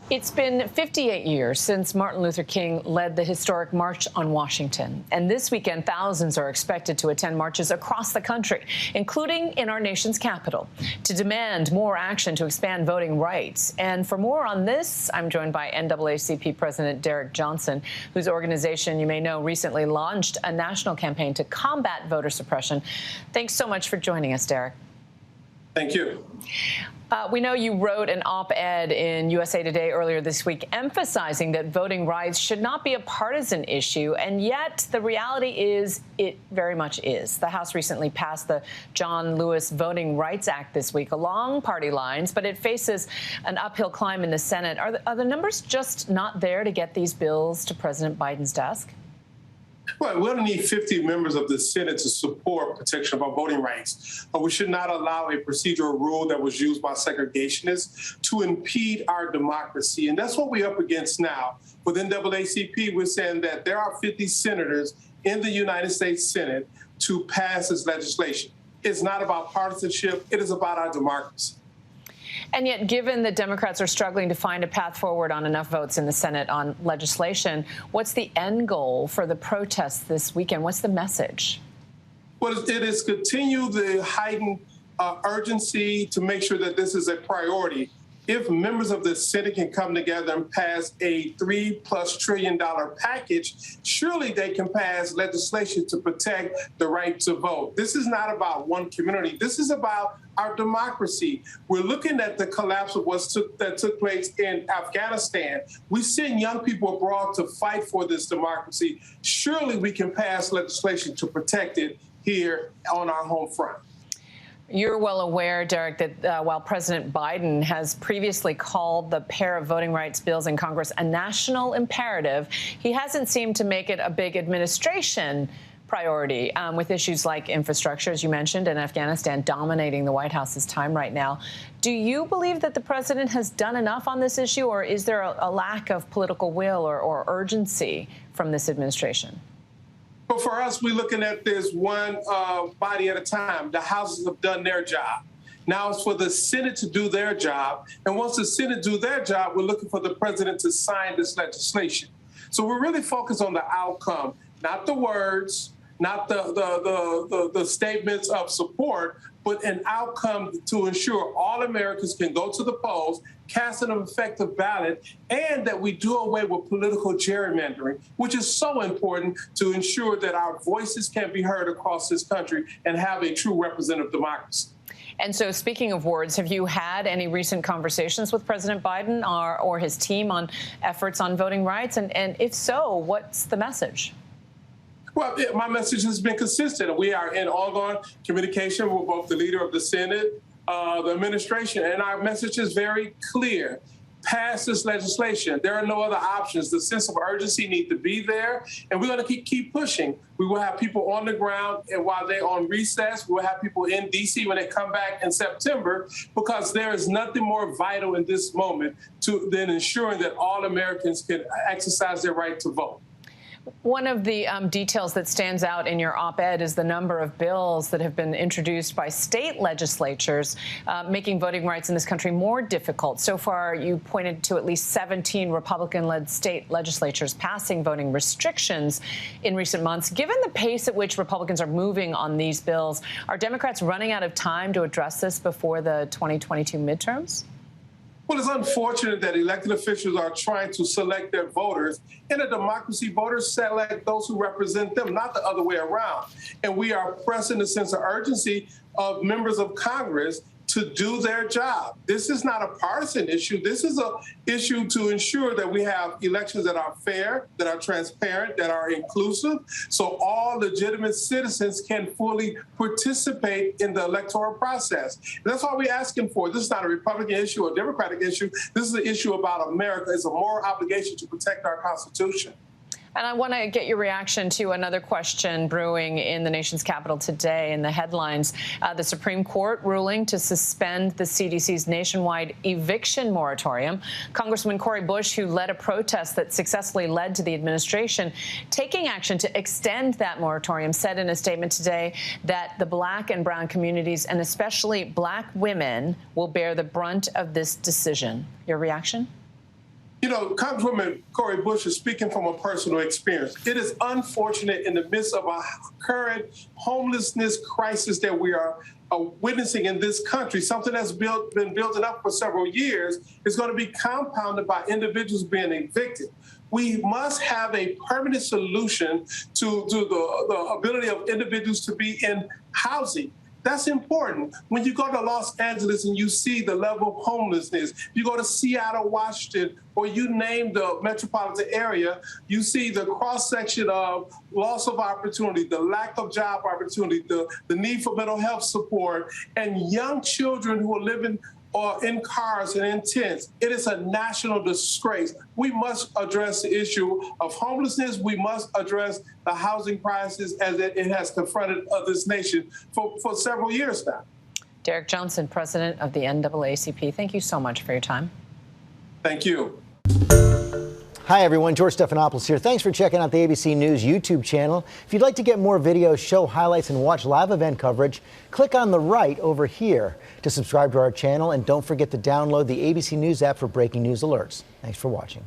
It's been 58 years since Martin Luther King led the historic March on Washington. And this weekend, thousands are expected to attend marches across the country, including in our nation's capital, to demand more action to expand voting rights. And for more on this, I'm joined by NAACP President Derrick Johnson, whose organization, you may know, recently launched a national campaign to combat voter suppression. Thanks so much for joining us, Derrick. Thank you. We know you wrote an op-ed in USA Today earlier this week emphasizing that voting rights should not be a partisan issue, and yet the reality is it very much is. The House recently passed the John Lewis Voting Rights Act this week along party lines, but it faces an uphill climb in the Senate. Are the numbers just not there to get these bills to President Biden's desk? Well, we'll need 50 members of the Senate to support protection of our voting rights. We should not allow a procedural rule that was used by segregationists to impede our democracy. And that's what we're up against now. With NAACP, we're saying that there are 50 senators in the United States Senate to pass this legislation. It's not about partisanship. It is about our democracy. And yet, given that Democrats are struggling to find a path forward on enough votes in the Senate on legislation, what's the end goal for the protests this weekend? What's the message? Well, it is continue the heightened urgency to make sure that this is a priority. If members of the Senate can come together and pass a $3+ trillion package, surely they can pass legislation to protect the right to vote. This is not about one community. This is about our democracy. We're looking at the collapse of that took place in Afghanistan. We send young people abroad to fight for this democracy. Surely we can pass legislation to protect it here on our home front. You're well aware, Derrick, that while President Biden has previously called the pair of voting rights bills in Congress a national imperative, he hasn't seemed to make it a big administration priority, with issues like infrastructure, as you mentioned, and Afghanistan dominating the White House's time right now. Do you believe that the president has done enough on this issue, or is there a lack of political will or urgency from this administration? But for us, we're looking at this one body at a time. The houses have done their job. Now it's for the Senate to do their job. And once the Senate do their job, we're looking for the president to sign this legislation. So we're really focused on the outcome, not the words, not the statements of support, but an outcome to ensure all Americans can go to the polls, cast an effective ballot, and that we do away with political gerrymandering, which is so important to ensure that our voices can be heard across this country and have a true representative democracy. And so, speaking of words, have you had any recent conversations with President Biden or his team on efforts on voting rights? And if so, what's the message? Well, my message has been consistent. We are in ongoing communication with both the leader of the Senate, the administration, and our message is very clear. Pass this legislation. There are no other options. The sense of urgency needs to be there, and we're going to keep pushing. We will have people on the ground, and while they're on recess, we'll have people in D.C. when they come back in September, because there is nothing more vital in this moment than ensuring that all Americans can exercise their right to vote. One of the details that stands out in your op-ed is the number of bills that have been introduced by state legislatures, making voting rights in this country more difficult. So far, you pointed to at least 17 Republican-led state legislatures passing voting restrictions in recent months. Given the pace at which Republicans are moving on these bills, are Democrats running out of time to address this before the 2022 midterms? Well, it's unfortunate that elected officials are trying to select their voters. In a democracy, voters select those who represent them, not the other way around. And we are pressing the sense of urgency of members of Congress to do their job. This is not a partisan issue. This is an issue to ensure that we have elections that are fair, that are transparent, that are inclusive, so all legitimate citizens can fully participate in the electoral process. And that's all we're asking for. This is not a Republican issue or Democratic issue. This is an issue about America. It's a moral obligation to protect our Constitution. And I want to get your reaction to another question brewing in the nation's capital today in the headlines. The Supreme Court ruling to suspend the CDC's nationwide eviction moratorium. Congressman Cori Bush, who led a protest that successfully led to the administration taking action to extend that moratorium, said in a statement today that the Black and brown communities, and especially Black women, will bear the brunt of this decision. Your reaction? You know, Congresswoman Cori Bush is speaking from a personal experience. It is unfortunate in the midst of a current homelessness crisis that we are witnessing in this country, something that's been building up for several years, is going to be compounded by individuals being evicted. We must have a permanent solution to the ability of individuals to be in housing. That's important. When you go to Los Angeles and you see the level of homelessness, you go to Seattle, Washington, or you name the metropolitan area, you see the cross-section of loss of opportunity, the lack of job opportunity, the need for mental health support, and young children who are living in cars and in tents. It is a national disgrace. We must address the issue of homelessness. We must address the housing crisis as it has confronted this nation for several years now. Derrick Johnson, president of the NAACP, thank you so much for your time. Thank you. Hi, everyone. George Stephanopoulos here. Thanks for checking out the ABC News YouTube channel. If you'd like to get more videos, show highlights, and watch live event coverage, click on the right over here to subscribe to our channel. And don't forget to download the ABC News app for breaking news alerts. Thanks for watching.